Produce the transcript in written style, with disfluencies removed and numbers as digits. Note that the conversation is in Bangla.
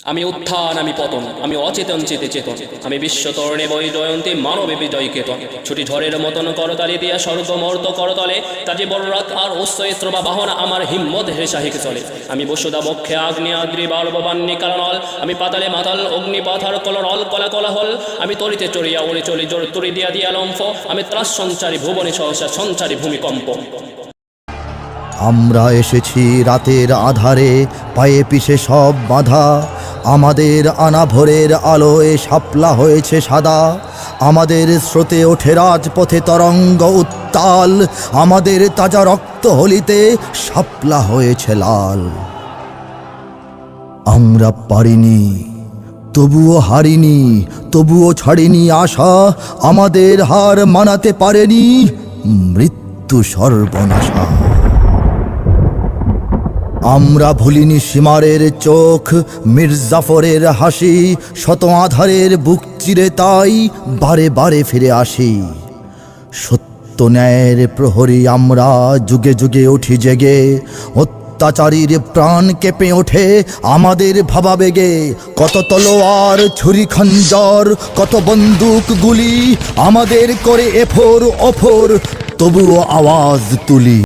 আমি উত্থান, আমি পতন, আমি অচেতন চেতে চেতন, আমি বিশ্বতরণে বই জয়ন্তী মানবে বিজয় কেতন। ছুটি ঝড়ের মতন করতালি দিয়া স্বর্গ মর্ত করতলে, তাজে বড়রাত আর অশ্বস্ত্র বা বাহন আমার হিম্মত হেসাহিক চলে। আমি বসুদা বক্ষে আগ্নি আদ্রি বাল্বান্নি কারণল, আমি পাতালে মাতাল অগ্নি পাথার কলরল কলা কলাহল, আমি তরিতে চড়িয়া উড়ে চলি জোর তুরি দিয়া দিয়া লম্ফ, আমি ত্রাস সঞ্চারী ভুবনে সহসা সঞ্চারী ভূমিকম্প। আমরা এসেছি রাতের আধারে, পায়ে পিছে সব বাঁধা, আমাদের আনাভোরের আলোয় শাপলা হয়েছে সাদা। আমাদের স্রোতে ওঠে রাজপথে তরঙ্গ উত্তাল, আমাদের তাজা রক্ত হোলিতে শাপলা হয়েছে লাল। আমরা পারিনি, তবুও হারিনি, তবুও ছাড়িনি আশা, আমাদের হার মানাতে পারেনি মৃত্যু সর্বনাশা। আমরা ভুলিনি সীমারের চোখ, মির্জাফরের হাসি, শত আধারের বুক চিরে তাই বারে বারে ফিরে আসি। সত্য ন্যায়ের প্রহরী আমরা যুগে যুগে উঠি জেগে, অত্যাচারীর প্রাণ কেঁপে ওঠে আমাদের ভাবাবেগে। কত তলোয়ার ছুরি খঞ্জর, কত বন্দুক গুলি আমাদের করে এফোর ওফোর, তবুও আওয়াজ তুলি।